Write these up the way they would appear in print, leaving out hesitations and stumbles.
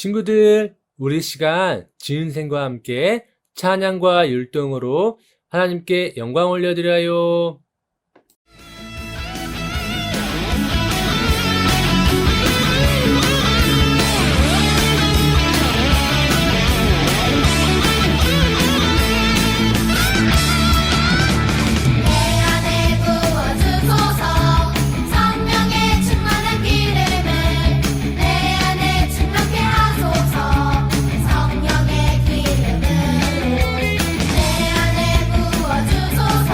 친구들, 우리 시간 지은생과 함께 찬양과 율동으로 하나님께 영광 올려드려요. 성령의 기름을 내 안에 부어주소서.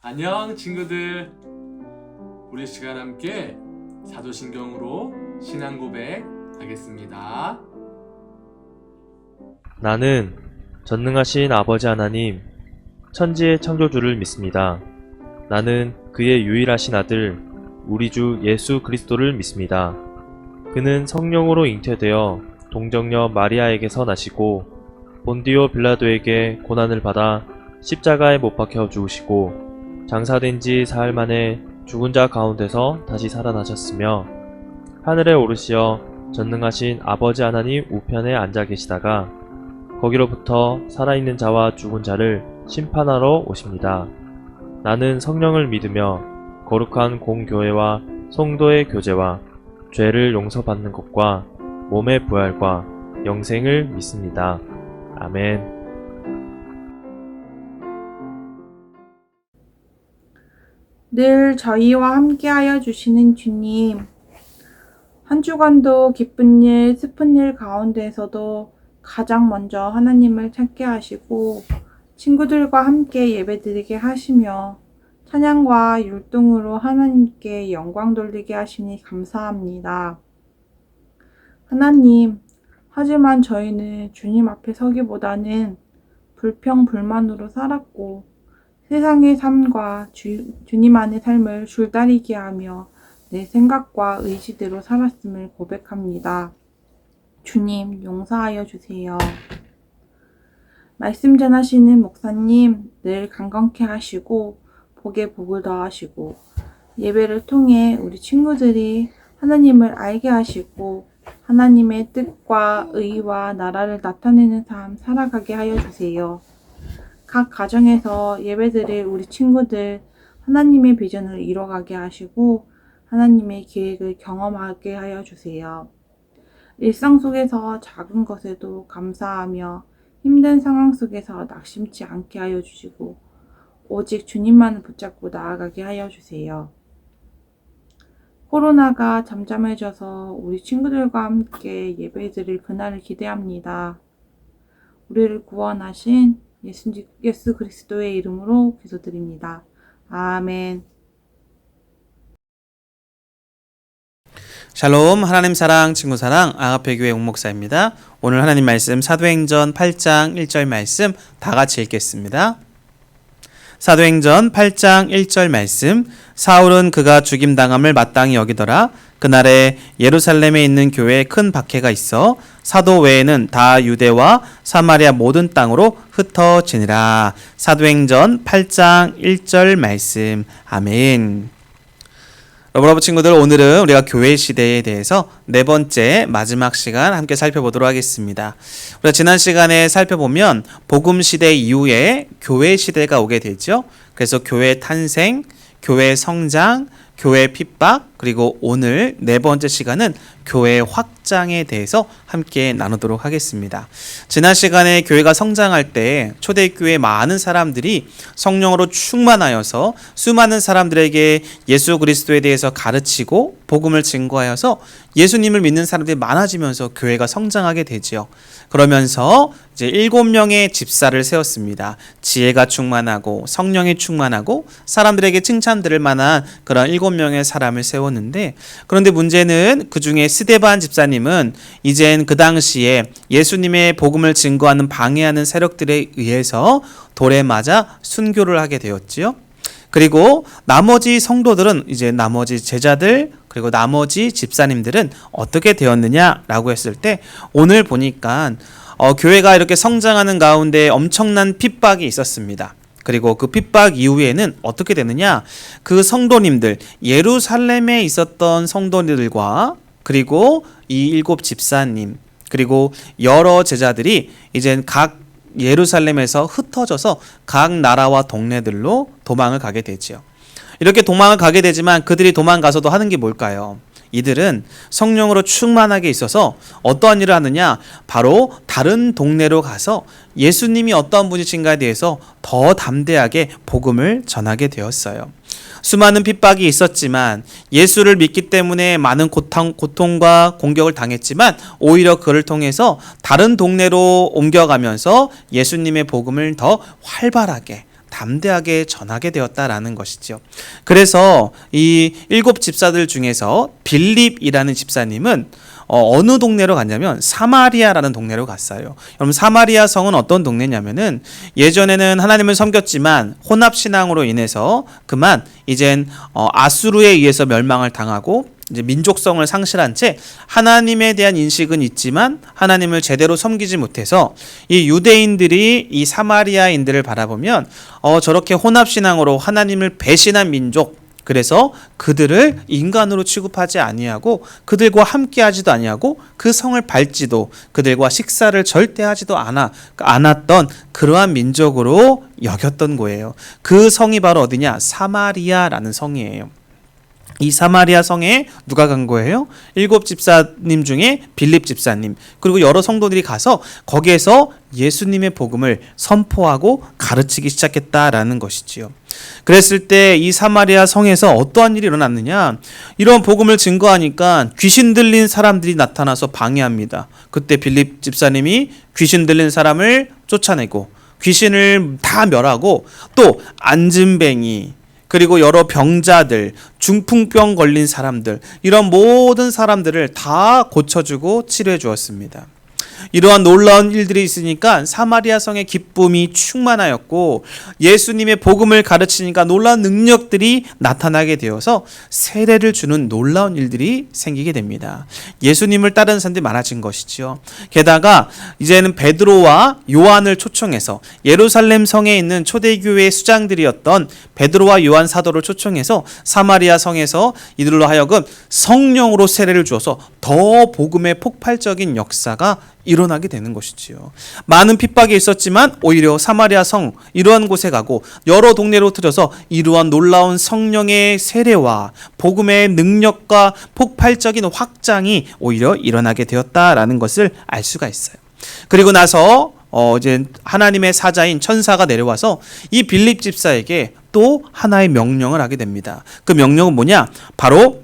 안녕 친구들. 우리 시간 함께 사도신경으로 신앙 고백 하겠습니다. 나는 전능하신 아버지 하나님, 천지의 창조주를 믿습니다. 나는 그의 유일하신 아들, 우리 주 예수 그리스도를 믿습니다. 그는 성령으로 잉태되어 동정녀 마리아에게서 나시고 본디오 빌라도에게 고난을 받아 십자가에 못 박혀 죽으시고 장사된 지 사흘 만에 죽은 자 가운데서 다시 살아나셨으며 하늘에 오르시어 전능하신 아버지 하나님 우편에 앉아 계시다가 거기로부터 살아있는 자와 죽은 자를 심판하러 오십니다. 나는 성령을 믿으며 거룩한 공교회와 성도의 교제와 죄를 용서받는 것과 몸의 부활과 영생을 믿습니다. 아멘. 늘 저희와 함께하여 주시는 주님, 한 주간도 기쁜 일, 슬픈 일 가운데에서도 가장 먼저 하나님을 찾게 하시고 친구들과 함께 예배드리게 하시며 찬양과 율동으로 하나님께 영광 돌리게 하시니 감사합니다. 하나님, 하지만 저희는 주님 앞에 서기보다는 불평불만으로 살았고 세상의 삶과 주님 안의 삶을 줄다리기 하며 내 생각과 의지대로 살았음을 고백합니다. 주님, 용서하여 주세요. 말씀 전하시는 목사님, 늘 강건케 하시고 복에 복을 더하시고 예배를 통해 우리 친구들이 하나님을 알게 하시고 하나님의 뜻과 의와 나라를 나타내는 삶 살아가게 하여 주세요. 각 가정에서 예배드릴 우리 친구들 하나님의 비전을 이뤄가게 하시고 하나님의 계획을 경험하게 하여 주세요. 일상 속에서 작은 것에도 감사하며 힘든 상황 속에서 낙심치 않게 하여 주시고 오직 주님만을 붙잡고 나아가게 하여 주세요. 코로나가 잠잠해져서 우리 친구들과 함께 예배드릴 그날을 기대합니다. 우리를 구원하신 예수 그리스도의 이름으로 기도드립니다. 아멘. 샬롬, 하나님 사랑, 친구 사랑, 아가페 교회 옥목사입니다. 오늘 하나님 말씀 사도행전 8장 1절 말씀 다 같이 읽겠습니다. 사도행전 8장 1절 말씀. 사울은 그가 죽임당함을 마땅히 여기더라. 그날에 예루살렘에 있는 교회에 큰 박해가 있어 사도 외에는 다 유대와 사마리아 모든 땅으로 흩어지니라. 사도행전 8장 1절 말씀. 아멘. 여러분 친구들, 오늘은 우리가 교회 시대에 대해서 네 번째 마지막 시간 함께 살펴보도록 하겠습니다. 우리가 지난 시간에 살펴보면 복음 시대 이후에 교회 시대가 오게 되죠. 그래서 교회 탄생, 교회 성장, 교회 핍박, 그리고 오늘 네 번째 시간은 교회 확장에 대해서 함께 나누도록 하겠습니다. 지난 시간에 교회가 성장할 때 초대교회 많은 사람들이 성령으로 충만하여서 수많은 사람들에게 예수 그리스도에 대해서 가르치고 복음을 증거하여서 예수님을 믿는 사람들이 많아지면서 교회가 성장하게 되지요. 그러면서 이제 7명의 집사를 세웠습니다. 지혜가 충만하고 성령이 충만하고 사람들에게 칭찬들을 만한 그런 7명의 사람을 세웠는데, 그런데 문제는 그 중에 스데반 집사님은 이젠 그 당시에 예수님의 복음을 증거하는 방해하는 세력들에 의해서 돌에 맞아 순교를 하게 되었지요. 그리고 나머지 성도들은, 이제 나머지 제자들 그리고 나머지 집사님들은 어떻게 되었느냐라고 했을 때, 오늘 보니까 교회가 이렇게 성장하는 가운데 엄청난 핍박이 있었습니다. 그리고 그 핍박 이후에는 어떻게 되느냐, 그 성도님들, 예루살렘에 있었던 성도들과 그리고 이 7 집사님 그리고 여러 제자들이 이젠 각 예루살렘에서 흩어져서 각 나라와 동네들로 도망을 가게 되지요. 이렇게 도망을 가게 되지만 그들이 도망가서도 하는 게 뭘까요? 이들은 성령으로 충만하게 있어서 어떠한 일을 하느냐, 바로 다른 동네로 가서 예수님이 어떠한 분이신가에 대해서 더 담대하게 복음을 전하게 되었어요. 수많은 핍박이 있었지만 예수를 믿기 때문에 많은 고통과 공격을 당했지만 오히려 그를 통해서 다른 동네로 옮겨가면서 예수님의 복음을 더 활발하게, 담대하게 전하게 되었다라는 것이죠. 그래서 이 7 집사들 중에서 빌립이라는 집사님은 어느 동네로 갔냐면 사마리아라는 동네로 갔어요. 여러분, 사마리아 성은 어떤 동네냐면은 예전에는 하나님을 섬겼지만 혼합신앙으로 인해서 그만 이젠 아수르에 의해서 멸망을 당하고 이제 민족성을 상실한 채 하나님에 대한 인식은 있지만 하나님을 제대로 섬기지 못해서 이 유대인들이 이 사마리아인들을 바라보면 저렇게 혼합신앙으로 하나님을 배신한 민족, 그래서 그들을 인간으로 취급하지 아니하고 그들과 함께하지도 아니하고 그 성을 밟지도 그들과 식사를 절대 하지도 않았던 그러한 민족으로 여겼던 거예요. 그 성이 바로 어디냐? 사마리아라는 성이에요. 이 사마리아 성에 누가 간 거예요? 7 집사님 중에 빌립 집사님, 그리고 여러 성도들이 가서 거기에서 예수님의 복음을 선포하고 가르치기 시작했다라는 것이지요. 그랬을 때 이 사마리아 성에서 어떠한 일이 일어났느냐? 이런 복음을 증거하니까 귀신 들린 사람들이 나타나서 방해합니다. 그때 빌립 집사님이 귀신 들린 사람을 쫓아내고 귀신을 다 멸하고 또 안진뱅이, 그리고 여러 병자들, 중풍병 걸린 사람들, 이런 모든 사람들을 다 고쳐주고 치료해 주었습니다. 이러한 놀라운 일들이 있으니까 사마리아 성의 기쁨이 충만하였고 예수님의 복음을 가르치니까 놀라운 능력들이 나타나게 되어서 세례를 주는 놀라운 일들이 생기게 됩니다. 예수님을 따르는 사람들이 많아진 것이지요. 게다가 이제는 베드로와 요한을 초청해서 예루살렘 성에 있는 초대교회의 수장들이었던 베드로와 요한 사도를 초청해서 사마리아 성에서 이들로 하여금 성령으로 세례를 주어서 더 복음의 폭발적인 역사가 일어나게 되는 것이지요. 많은 핍박이 있었지만 오히려 사마리아 성 이러한 곳에 가고 여러 동네로 틀어서 이러한 놀라운 성령의 세례와 복음의 능력과 폭발적인 확장이 오히려 일어나게 되었다라는 것을 알 수가 있어요. 그리고 나서 이제 하나님의 사자인 천사가 내려와서 이 빌립 집사에게 또 하나의 명령을 하게 됩니다. 그 명령은 뭐냐? 바로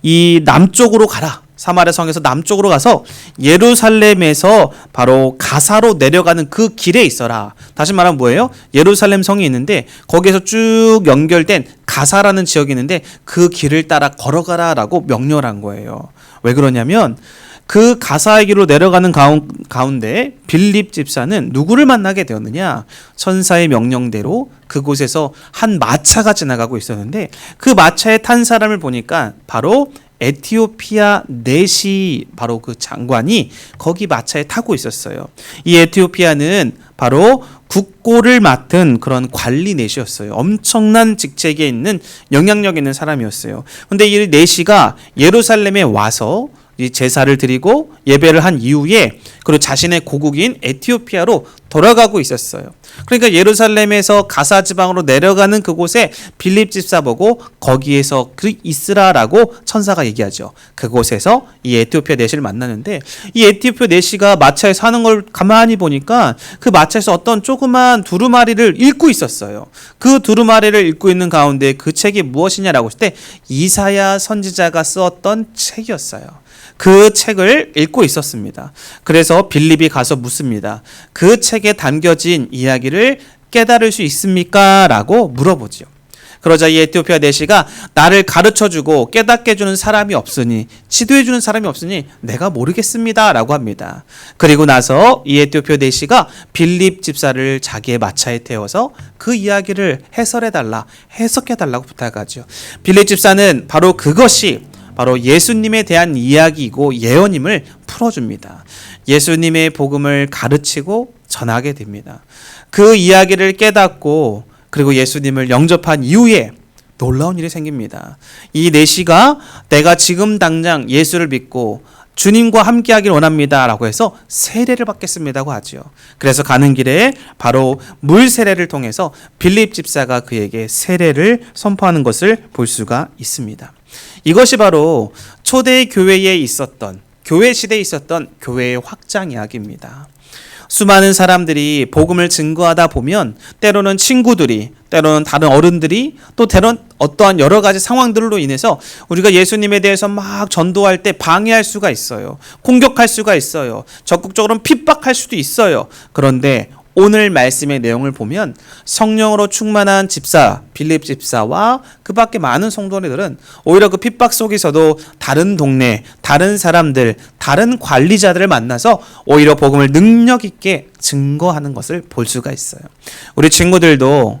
이 남쪽으로 가라. 사마리아 성에서 남쪽으로 가서 예루살렘에서 바로 가사로 내려가는 그 길에 있어라. 다시 말하면 뭐예요? 예루살렘 성이 있는데 거기에서 쭉 연결된 가사라는 지역이 있는데 그 길을 따라 걸어가라라고 명령을 한 거예요. 왜 그러냐면 그 가사의 길로 내려가는 가운데 빌립 집사는 누구를 만나게 되었느냐? 천사의 명령대로 그곳에서 한 마차가 지나가고 있었는데 그 마차에 탄 사람을 보니까 바로 에티오피아 넷이 바로 그 장관이 거기 마차에 타고 있었어요. 이 에티오피아는 바로 국고를 맡은 그런 관리 넷이었어요. 엄청난 직책에 있는 영향력 있는 사람이었어요. 근데 이 넷이가 예루살렘에 와서 이 제사를 드리고 예배를 한 이후에 그리고 자신의 고국인 에티오피아로 돌아가고 있었어요. 그러니까 예루살렘에서 가사 지방으로 내려가는 그곳에 빌립 집사 보고 거기에서 있으라라고 천사가 얘기하죠. 그곳에서 이 에티오피아 내시를 만나는데 이 에티오피아 내시가 마차에 사는 걸 가만히 보니까 그 마차에서 어떤 조그만 두루마리를 읽고 있었어요. 그 두루마리를 읽고 있는 가운데 그 책이 무엇이냐라고 했을 때 이사야 선지자가 썼던 책이었어요. 그 책을 읽고 있었습니다. 그래서 빌립이 가서 묻습니다. 그 책에 담겨진 이야기를 깨달을 수 있습니까? 라고 물어보죠. 그러자 이 에티오피아 내시가 나를 가르쳐주고 깨닫게 해주는 사람이 없으니 지도해주는 사람이 없으니 내가 모르겠습니다 라고 합니다. 그리고 나서 이 에티오피아 내시가 빌립 집사를 자기의 마차에 태워서 그 이야기를 해석해달라고 부탁하죠. 빌립 집사는 바로 그것이 바로 예수님에 대한 이야기이고 예언임을 풀어줍니다. 예수님의 복음을 가르치고 전하게 됩니다. 그 이야기를 깨닫고 그리고 예수님을 영접한 이후에 놀라운 일이 생깁니다. 이 내시가 내가 지금 당장 예수를 믿고 주님과 함께하길 원합니다 라고 해서 세례를 받겠습니다고 하죠. 그래서 가는 길에 바로 물 세례를 통해서 빌립 집사가 그에게 세례를 선포하는 것을 볼 수가 있습니다. 이것이 바로 초대 교회에 있었던 교회 시대에 있었던 교회의 확장 이야기입니다. 수많은 사람들이 복음을 증거하다 보면 때로는 친구들이, 때로는 다른 어른들이, 또 때로는 어떠한 여러 가지 상황들로 인해서 우리가 예수님에 대해서 막 전도할 때 방해할 수가 있어요. 공격할 수가 있어요. 적극적으로 핍박할 수도 있어요. 그런데 오늘 말씀의 내용을 보면 성령으로 충만한 집사 빌립 집사와 그 밖에 많은 성도들은 오히려 그 핍박 속에서도 다른 동네, 다른 사람들, 다른 관리자들을 만나서 오히려 복음을 능력 있게 증거하는 것을 볼 수가 있어요. 우리 친구들도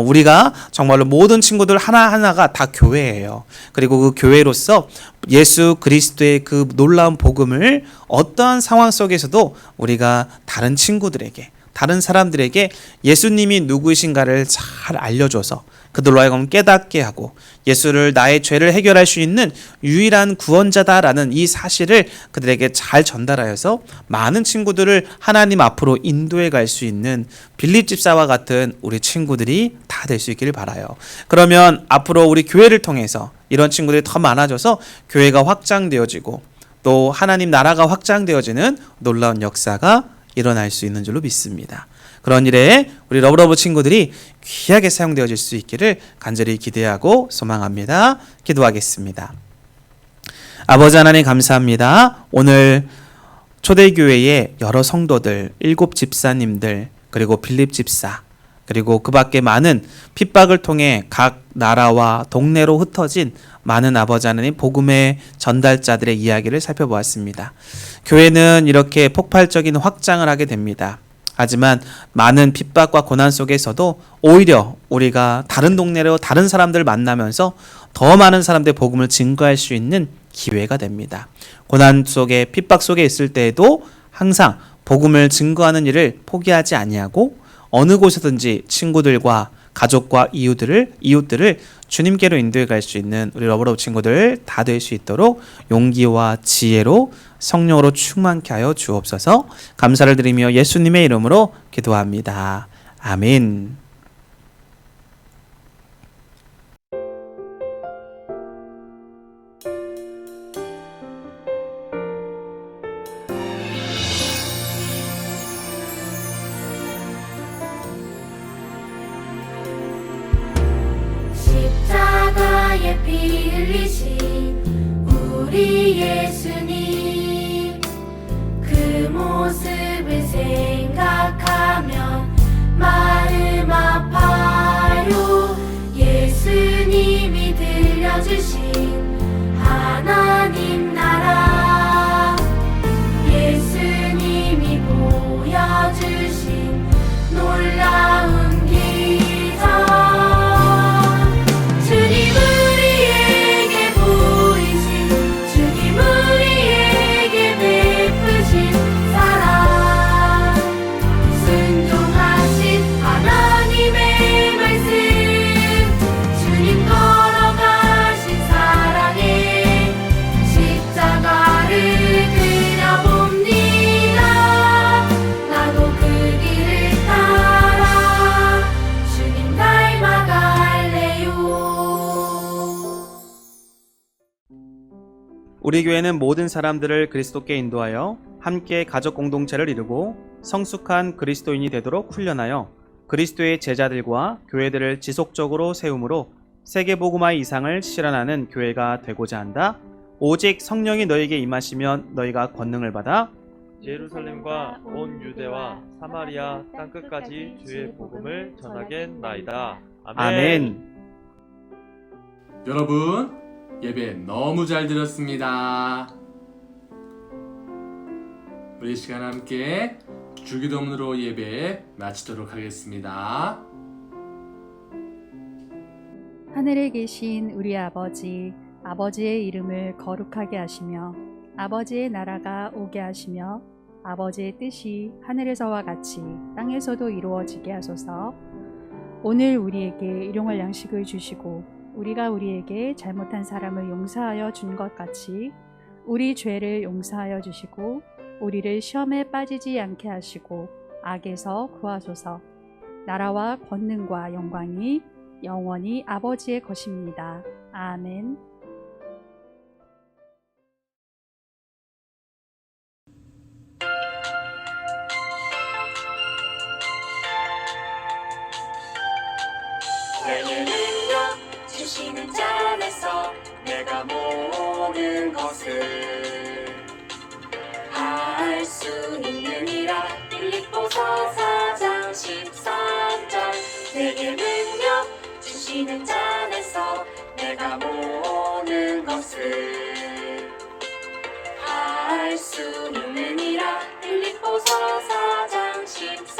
우리가 정말로 모든 친구들 하나하나가 다 교회예요. 그리고 그 교회로서 예수 그리스도의 그 놀라운 복음을 어떠한 상황 속에서도 우리가 다른 친구들에게, 다른 사람들에게 예수님이 누구이신가를 잘 알려줘서 그들로 하여금 깨닫게 하고 예수를 나의 죄를 해결할 수 있는 유일한 구원자다라는 이 사실을 그들에게 잘 전달하여서 많은 친구들을 하나님 앞으로 인도해 갈 수 있는 빌립 집사와 같은 우리 친구들이 다 될 수 있기를 바라요. 그러면 앞으로 우리 교회를 통해서 이런 친구들이 더 많아져서 교회가 확장되어지고 또 하나님 나라가 확장되어지는 놀라운 역사가 일어날 수 있는 줄로 믿습니다. 그런 일에 우리 러브러브 친구들이 귀하게 사용되어질 수 있기를 간절히 기대하고 소망합니다. 기도하겠습니다. 아버지 하나님 감사합니다. 오늘 초대교회의 여러 성도들, 7 집사님들, 그리고 빌립 집사, 그리고 그 밖에 많은 핍박을 통해 각 나라와 동네로 흩어진 많은 아버지 하나님 복음의 전달자들의 이야기를 살펴보았습니다. 교회는 이렇게 폭발적인 확장을 하게 됩니다. 하지만 많은 핍박과 고난 속에서도 오히려 우리가 다른 동네로 다른 사람들을 만나면서 더 많은 사람들의 복음을 증거할 수 있는 기회가 됩니다. 고난 속에 핍박 속에 있을 때에도 항상 복음을 증거하는 일을 포기하지 아니하고 어느 곳에든지 친구들과 가족과 이웃들을 주님께로 인도해 갈 수 있는 우리 러브러브 친구들 다 될 수 있도록 용기와 지혜로 성령으로 충만케 하여 주옵소서. 감사를 드리며 예수님의 이름으로 기도합니다. 아멘. 십자가에 피 흘리신 우리 예수님, 그 모습을 생각하면 마음 아파요. 예수님이 들려주신 하나님 나라, 예수님이 보여주신 놀라운 기적, 우리 교회는 모든 사람들을 그리스도께 인도하여 함께 가족 공동체를 이루고 성숙한 그리스도인이 되도록 훈련하여 그리스도의 제자들과 교회들을 지속적으로 세움으로 세계복음화의 이상을 실현하는 교회가 되고자 한다. 오직 성령이 너에게 임하시면 너희가 권능을 받아 예루살렘과 온 유대와 사마리아 땅끝까지 주의 복음을 전하겠나이다. 아멘. 여러분, 예배 너무 잘 드렸습니다. 우리 시간 함께 주기도문으로 예배 마치도록 하겠습니다. 하늘에 계신 우리 아버지, 아버지의 이름을 거룩하게 하시며 아버지의 나라가 오게 하시며 아버지의 뜻이 하늘에서와 같이 땅에서도 이루어지게 하소서. 오늘 우리에게 일용할 양식을 주시고 우리가 우리에게 잘못한 사람을 용서하여 준 것 같이 우리 죄를 용서하여 주시고 우리를 시험에 빠지지 않게 하시고 악에서 구하소서. 나라와 권능과 영광이 영원히 아버지의 것입니다. 아멘. 내게 능력 주시는 자 안에서 내가 모든 것을 알 수 있느니라. 빌립보서 4장 주시는 잔에서 내가 모으는 것을 알 수 있느니라. 빌립보서 4장 14절.